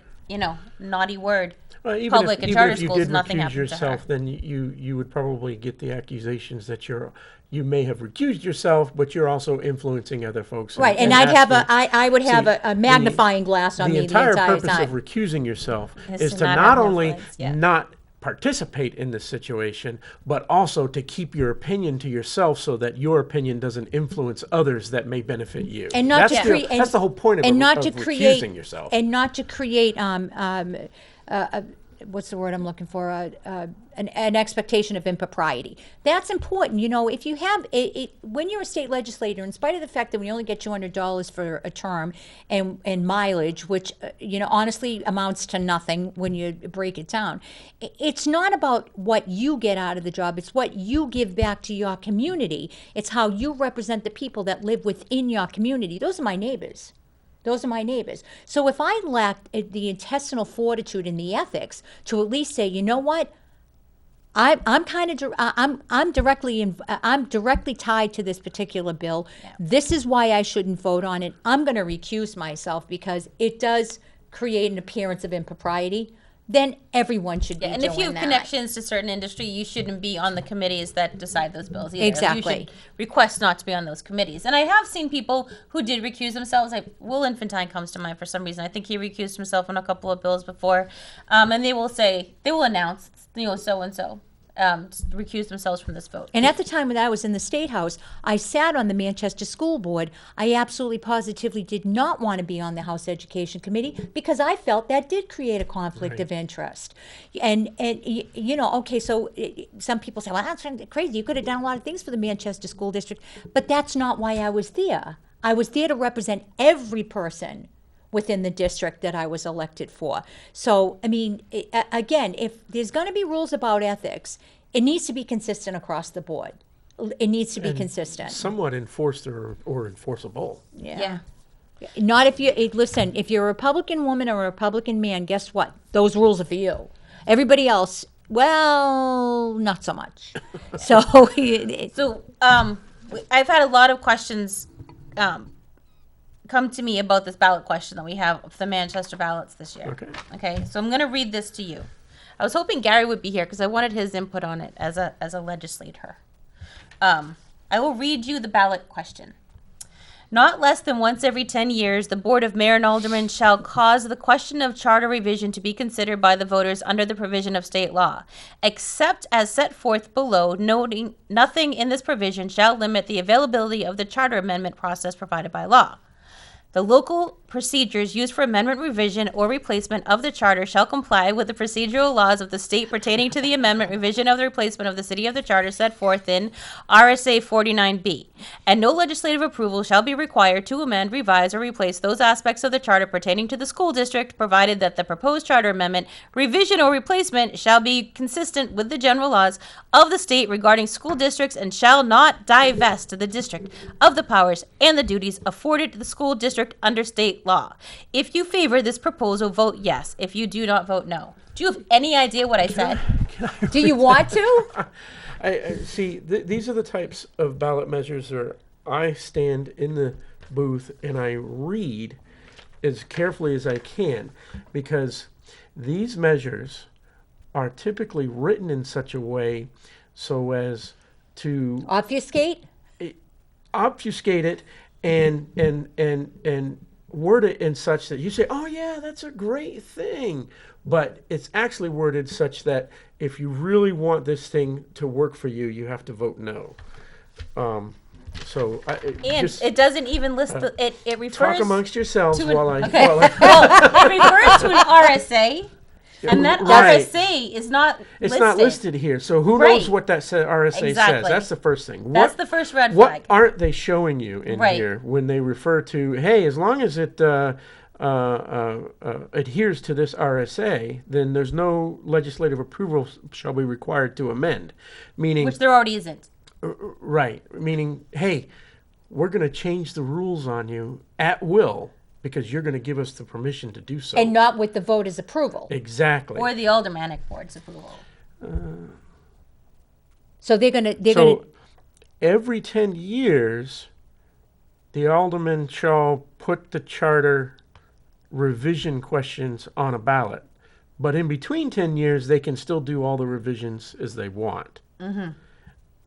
naughty word. Even Public if, and even charter if you schools, did nothing recuse happened to yourself, her. then you would probably get the accusations that you may have recused yourself, but you're also influencing other folks. Right, and I'd have asking- I would have See, a magnifying glass on the me entire the entire purpose time. of recusing yourself Is is to to not not have only influence, yeah. not participate in the situation, but also to keep your opinion to yourself so that your opinion doesn't influence others that may benefit you. And not that's to create, that's the whole point of, and a, not of to create, recusing yourself. and not to create what's the word I'm looking for? An expectation of impropriety. That's important. You know, if you have when you're a state legislator, in spite of the fact that we only get $200 for a term and mileage, which honestly amounts to nothing when you break it down, it's not about what you get out of the job. It's what you give back to your community. It's how you represent the people that live within your community. Those are my neighbors. Those are my neighbors. So if I lacked the intestinal fortitude and the ethics to at least say, you know what, I'm directly tied to this particular bill. Yeah. This is why I shouldn't vote on it. I'm going to recuse myself because it does create an appearance of impropriety. Then everyone should be doing that. And if you have connections to certain industry, you shouldn't be on the committees that decide those bills either. Exactly. You should request not to be on those committees. And I have seen people who did recuse themselves. Like Will Infantine comes to mind for some reason. I think he recused himself on a couple of bills before. And they will announce, so-and-so. Recused themselves from this vote. And at the time when I was in the State House, I sat on the Manchester School Board. I absolutely positively did not want to be on the House Education Committee because I felt that did create a conflict of interest. And okay, so some people say, well, that's crazy. You could have done a lot of things for the Manchester School District. But that's not why I was there. I was there to represent every person within the district that I was elected for. So, I mean, again, if there's going to be rules about ethics, it needs to be consistent across the board. It needs to be consistent. Somewhat enforced or enforceable. Yeah. Not if you, listen, if you're a Republican woman or a Republican man, guess what? Those rules are for you. Everybody else, well, not so much. So, I've had a lot of questions come to me about this ballot question that we have of the Manchester ballots this year. Okay. So I'm going to read this to you. I was hoping Gary would be here because I wanted his input on it as a legislator. I will read you the ballot question. Not less than once every 10 years, the Board of Mayor and Aldermen shall cause the question of charter revision to be considered by the voters under the provision of state law, except as set forth below, noting nothing in this provision shall limit the availability of the charter amendment process provided by law. The local procedures used for amendment, revision, or replacement of the charter shall comply with the procedural laws of the state pertaining to the amendment, revision, of the replacement of the city of the charter set forth in RSA 49B. And no legislative approval shall be required to amend, revise, or replace those aspects of the charter pertaining to the school district, provided that the proposed charter amendment, revision, or replacement shall be consistent with the general laws of the state regarding school districts and shall not divest the district of the powers and the duties afforded to the school district under state law. If you favor this proposal, vote yes. If you do not, vote no. Do you have any idea what I said? Do you want to? I see. These are the types of ballot measures where I stand in the booth and I read as carefully as I can, because these measures are typically written in such a way so as to Obfuscate it and word it in such that you say, oh yeah, that's a great thing. But it's actually worded such that if you really want this thing to work for you, you have to vote no. It doesn't even list it refers talk amongst yourselves to while I well, it refers to an RSA And that Right. RSA is not It's listed. not listed here, so who Right. knows what that RSA says? Exactly. That's the first thing. That's the first red What flag. aren't they showing you in Right. here when they refer to, hey, as long as it adheres to this RSA, then there's no legislative approval shall be required to amend. Meaning, Which there already isn't. right, meaning, hey, we're going to change the rules on you at will because you're going to give us the permission to do so. And not with the voters' approval. Exactly. Or the aldermanic board's approval. So they're gonna So every 10 years, the alderman shall put the charter revision questions on a ballot. But in between 10 years, they can still do all the revisions as they want.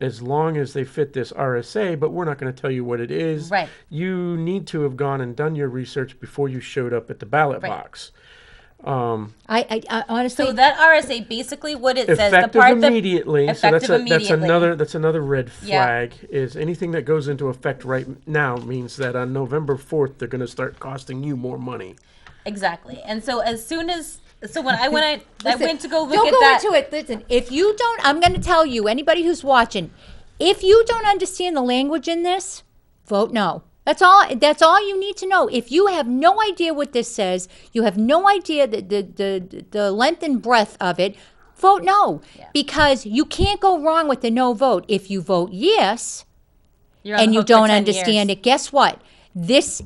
As long as they fit this RSA, but we're not going to tell you what it is. Right. You need to have gone and done your research before you showed up at the ballot Right. box. I honestly. So that RSA, basically what it says, the Effective part that... immediately. Effective so immediately. that's another red Yeah. flag. Is anything that goes into effect right now means that on November 4th they're going to start costing you more money. Exactly. And so as soon as... So when I went to go look don't at go that... into it. Listen, if you don't, I'm going to tell you, anybody who's watching, if you don't understand the language in this, vote no. That's all you need to know. If you have no idea what this says, you have no idea the length and breadth of it, vote no. Yeah. Because you can't go wrong with the no vote. If you vote yes You're on and the you hook for don't 10 understand years. it, guess what? This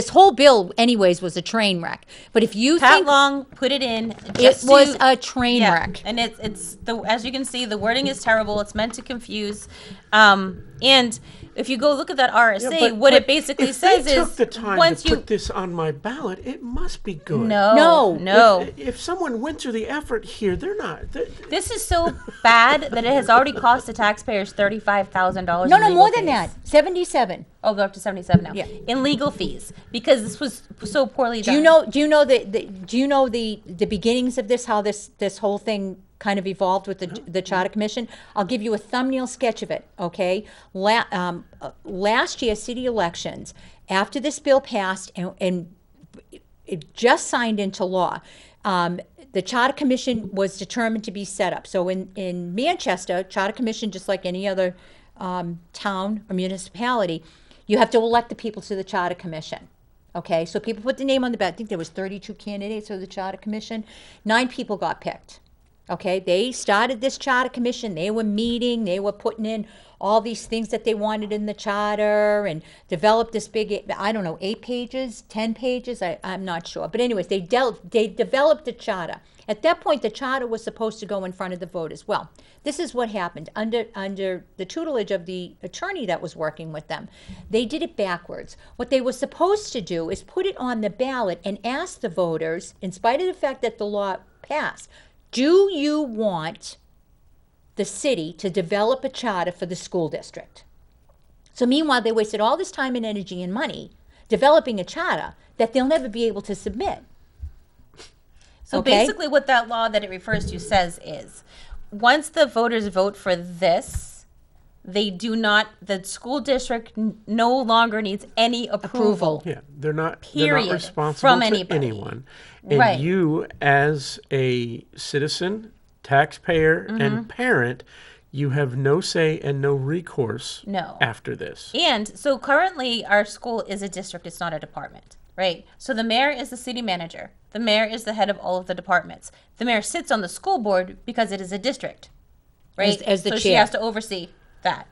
whole bill anyways was a train wreck. But if you Pat think Long put it in. it just was to- a train Yeah, wreck. and it's the, as you can see, the wording is terrible. It's meant to confuse, and if you go look at that RSA, what it basically if says they took is the time once to you put this on my ballot, it must be good. no. If someone went through the effort here, they're not. This is so bad that it has already cost the taxpayers $35,000. No, more than that. 77. Oh, go up to 77 now. Yeah. In legal fees because this was so poorly done. Do you know the beginnings of this? How this whole thing kind of evolved with the Charter Commission? I'll give you a thumbnail sketch of it. Okay, last year city elections, after this bill passed and it just signed into law. The Charter Commission was determined to be set up. So in Manchester, Charter Commission, just like any other town or municipality, you have to elect the people to the Charter Commission. Okay, so people put the name on the ballot. I think there was 32 candidates for the Charter Commission. 9 people got picked. Okay, they started this Charter Commission. They were meeting. They were putting in all these things that they wanted in the charter and developed this big, I don't know, 8 pages, 10 pages. I'm not sure. But anyways, they developed the charter. At that point, the charter was supposed to go in front of the voters. Well, this is what happened. Under the tutelage of the attorney that was working with them, they did it backwards. What they were supposed to do is put it on the ballot and ask the voters, in spite of the fact that the law passed, do you want the city to develop a charter for the school district? So meanwhile, they wasted all this time and energy and money developing a charter that they'll never be able to submit. So Okay. basically what that law that it refers to says is once the voters vote for this, the school district no longer needs any approval. Yeah, they're not Period. responsible From to anybody. anyone. And Right. you, as a citizen, taxpayer, and parent, you have no say and no recourse No. after this. And so currently our school is a district, it's not a department, right? So the mayor is the city manager. The mayor is the head of all of the departments. The mayor sits on the school board because it is a district, right? As the so she chair. has to oversee that.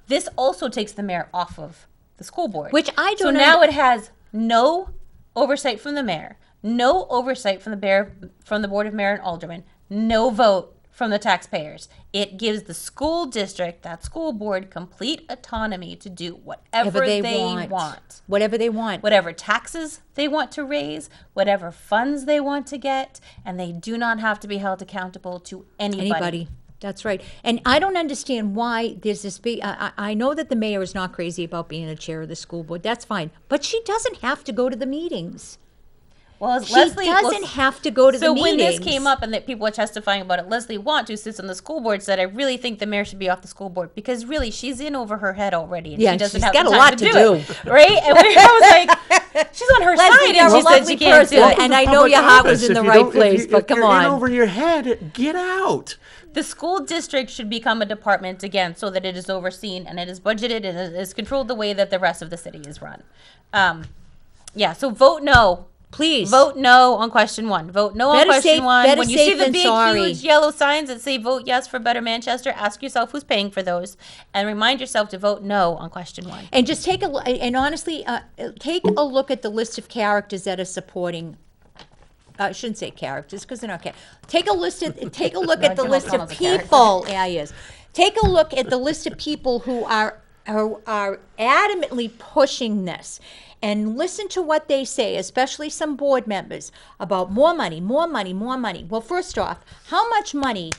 This also takes the mayor off of the school board. Which I So don't now it has no oversight from the mayor, no oversight from the board of mayor and aldermen, no vote from the taxpayers. It gives the school district, that school board, complete autonomy to do whatever they want. Whatever they want. Whatever taxes they want to raise, whatever funds they want to get, and they do not have to be held accountable to anybody. That's right. And I don't understand why there's this big, I know that the mayor is not crazy about being a chair of the school board. That's fine. But she doesn't have to go to the meetings. Well, as She Leslie doesn't have to go to the So meetings. when this came up and that people were testifying about it, Leslie Want, who sits on the school board, said, "I really think the mayor should be off the school board because really she's in over her head already, and Yeah, she doesn't she's have got the a time lot to to do it, right?" And I was like, She's on her Leslie, side, you're and a she said lovely she can't do person, it. and I know your heart was in the right place, but come you're in on. over your head, get out. The school district should become a department again, so that it is overseen and it is budgeted and it is controlled the way that the rest of the city is run. Yeah. So vote no. Please. Vote no on question 1. Vote no on Better question safe- 1. better When you see safe the than big, sorry. huge yellow signs that say vote yes for Better Manchester, ask yourself who's paying for those and remind yourself to vote no on question 1. And just take and honestly, take a look at the list of characters that are supporting. I shouldn't say characters because they're not characters. Take a look at the Jim list of O'Connell's a character. people. Yeah, he is. Take a look at the list of people who are adamantly pushing this, and listen to what they say, especially some board members, about more money, more money, more money. Well, first off, how much money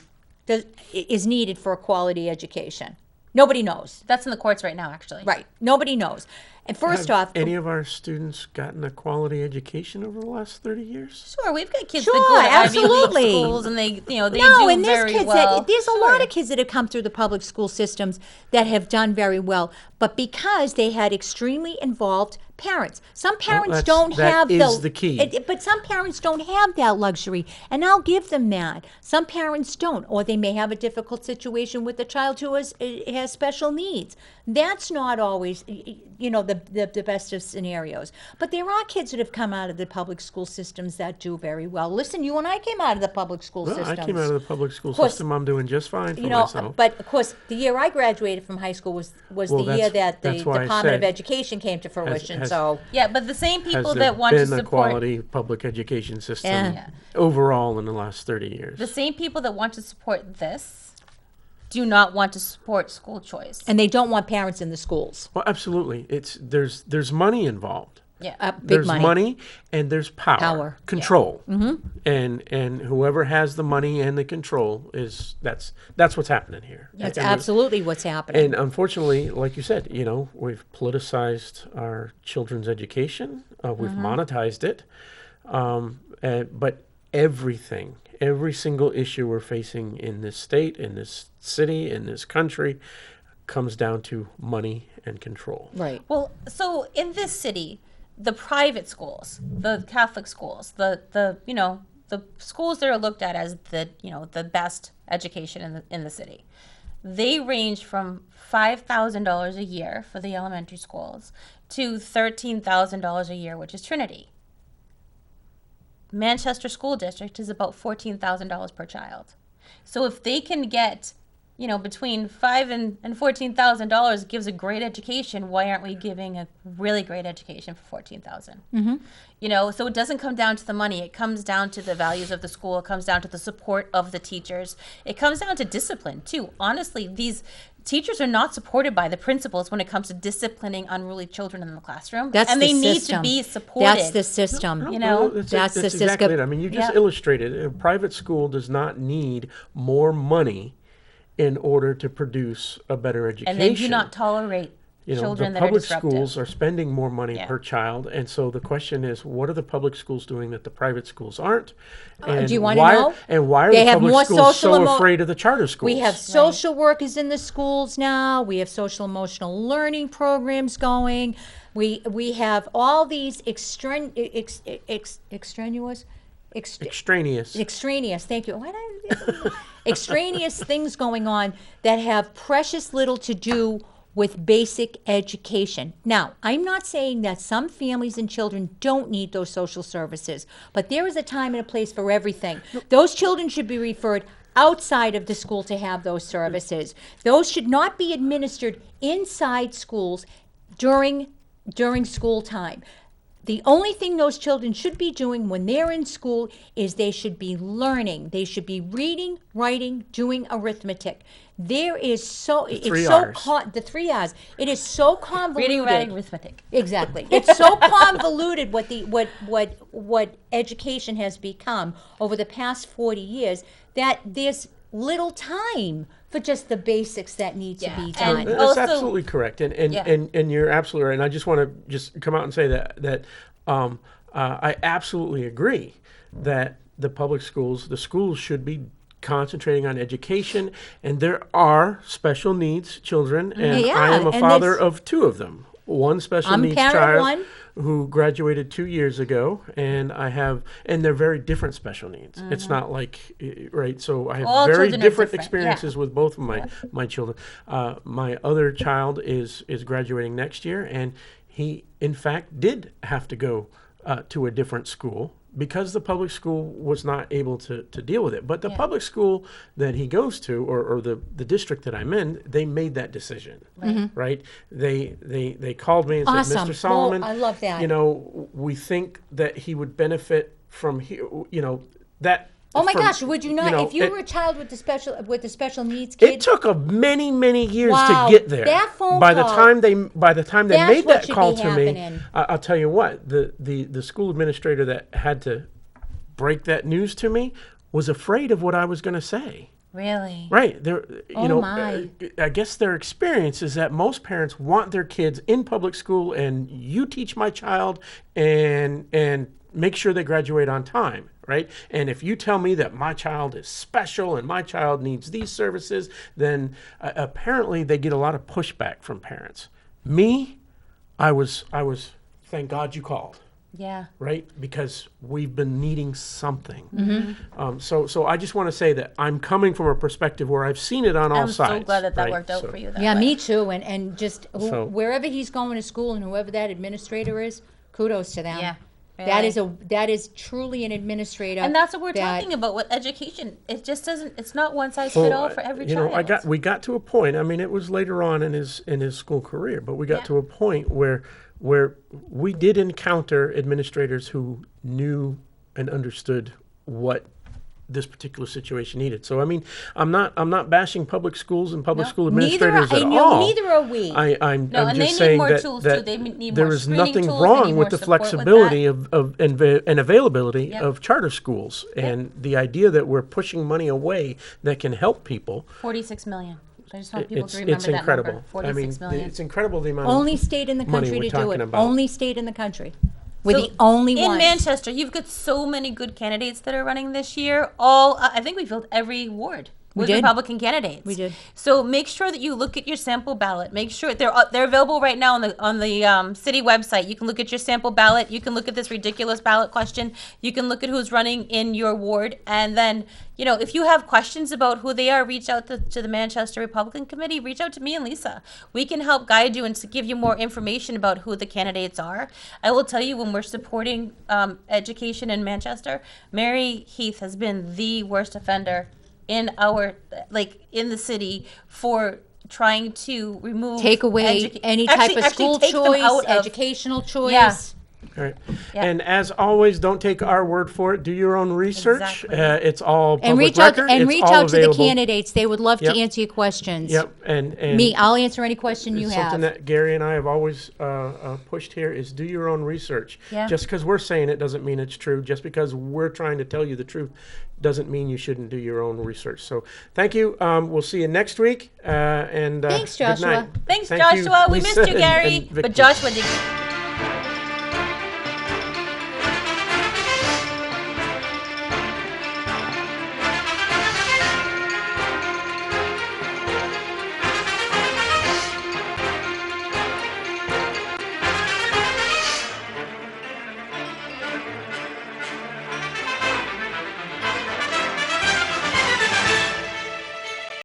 is needed for a quality education? Nobody knows. That's in the courts right now, actually. Right. Nobody knows. And first Have off, any of our students gotten a quality education over the last 30 years? Sure, we've got kids Sure, that go to absolutely. Ivy League schools, and they no, do and there's very kids well. there's a Sure. lot of kids that have come through the public school systems that have done very well, but because they had extremely involved parents. Some parents don't have the key. But some parents don't have that luxury, and I'll give them that. Some parents don't, or they may have a difficult situation with a child who has special needs. That's not always, the best of scenarios. But there are kids that have come out of the public school systems that do very well. Listen, you and I came out of the public school Well, systems. I came out of the public school course, system. I'm doing just fine for myself. But of course, the year I graduated from high school was Well, the year that's- that the that's why I Department of said, Education came to fruition. has- So Yeah, but the same people Has there that want to been a support quality public education system Yeah. overall in the last 30 years? the same people that want to support this do not want to support school choice. and they don't want parents in the schools. Well, absolutely. There's money involved. Yeah. Big There's money. and there's power. Power. Control. And whoever has the money and the control that's what's happening here. That's And absolutely what's happening. And unfortunately, like you said, we've politicized our children's education. We've monetized it. But every single issue we're facing in this state, in this city, in this country, comes down to money and control. Right. Well, so in this city, the private schools, the Catholic schools, the schools that are looked at as the best education in the city, they range from $5,000 a year for the elementary schools to $13,000 a year, which is Trinity. Manchester School District is about $14,000 per child. So if they can get, between $5,000 and $14,000 gives a great education, why aren't we giving a really great education for $14,000? Mm-hmm. So it doesn't come down to the money. It comes down to the values of the school. It comes down to the support of the teachers. It comes down to discipline too. Honestly, these teachers are not supported by the principals when it comes to disciplining unruly children in the classroom. That's and the they need system. to be supported. That's the system. That's the exactly system. it. I mean, you just Yeah. illustrated a private school does not need more money in order to produce a better education. and they do not tolerate children the that are public disruptive. schools are spending more money Yeah. per child, and so the question is, what are the public schools doing that the private schools aren't? And do you wanna why- know? And why are They the have public more schools social so emo- afraid of the charter schools? We have social workers in the schools now. We have social emotional learning programs going. We have all these extraneous. extraneous. Thank you. Extraneous things going on that have precious little to do with basic education. Now, I'm not saying that some families and children don't need those social services, but there is a time and a place for everything. Those children should be referred outside of the school to have those services. Those should not be administered inside schools during school time. The only thing those children should be doing when they're in school is they should be learning. They should be reading, writing, doing arithmetic. The 3 R's. It is so convoluted. Reading, writing, arithmetic. Exactly. It's so convoluted what education has become over the past 40 years that there's little time for just the basics that need to be done. And That's also- absolutely correct, and Yeah. and you're absolutely right. And I just want to just come out and say that I absolutely agree that the schools should be concentrating on education, and there are special needs children, and Yeah, I am a and father it's- of 2 of them. one special I'm needs parent of child one. who graduated 2 years ago, and they're very different special needs. It's not like, right, so I have All very children are different different, experiences with both of my children. My other child is graduating next year, and he, in fact, did have to go to a different school because the public school was not able to deal with it. But the public school that he goes to, or the district that I'm in, they made that decision, right? They called me and said, Awesome. Mr. Solomon, Well, I love that. you know, we think that he would benefit from here, you know, that. Oh my from- gosh, would you not? know, if you it- were a child with the special needs kid, it took many years Wow, to get there. that phone by the call, time they that's made what that should call be to me, happening. I'll tell you what, the school administrator that had to break that news to me was afraid of what I was going to say. Really? Right. There, Oh you know, my. I guess their experience is that most parents want their kids in public school, and you teach my child and make sure they graduate on time, right? And if you tell me that my child is special and my child needs these services, then apparently they get a lot of pushback from parents. Me, I was thank God you called. Yeah. Right, because we've been needing something. So I just want to say that I'm coming from a perspective where I've seen it on all I'm sides. so glad that right? worked out So- for you. That yeah, way. me too. And just So- wherever he's going to school and whoever that administrator is, kudos to them. Yeah, That really. that is truly an administrator. And that's what we're that- talking about with education. It just doesn't. It's not one size fit all for every you child. know, we got to a point. I mean, it was later on in his school career, but we got Yeah. to a point where we did encounter administrators who knew and understood what this particular situation needed. So I mean, I'm not bashing public schools and public school Neither are, administrators at and, you know, all. neither are we. I'm No, and they just need saying more that, tools, that too. They need there more is screening nothing tools. They wrong need with more the support with flexibility and availability Yep. of charter schools, and the idea that we're pushing money away that can help people. 46 million. I just want people It's to remember it's that incredible. number. I mean, 46 million. it's incredible the amount. Only of state in the money country we're to do it. talking about. Only state in the country. We're So the only in ones. Manchester, you've got so many good candidates that are running this year. All I think we filled every ward with did. Republican candidates. We did. So make sure that you look at your sample ballot. Make sure they're available right now on the city website. You can look at your sample ballot. You can look at this ridiculous ballot question. You can look at who's running in your ward, and then if you have questions about who they are, reach out to the Manchester Republican Committee. Reach out to me and Lisa. We can help guide you and to give you more information about who the candidates are. I will tell you, when we're supporting education in Manchester, Mary Heath has been the worst offender in in the city for trying to remove Take away any type of school take them choice, out of- educational choice. Yeah. All right. Yeah. And as always, don't take our word for it. Do your own research. Exactly. It's all public And reach record. out It's reach all out to the available. candidates. They would love Yep. to answer your questions. Yep. And Me, I'll answer any question you it's have. something that Gary and I have always pushed here is do your own research. Yeah. Just because we're saying it doesn't mean it's true. Just because we're trying to tell you the truth doesn't mean you shouldn't do your own research. So thank you. We'll see you next week. And Thanks, good Joshua. night. Thanks, Thank you, Joshua. We Lisa missed you, and Gary. Victor. But Joshua did.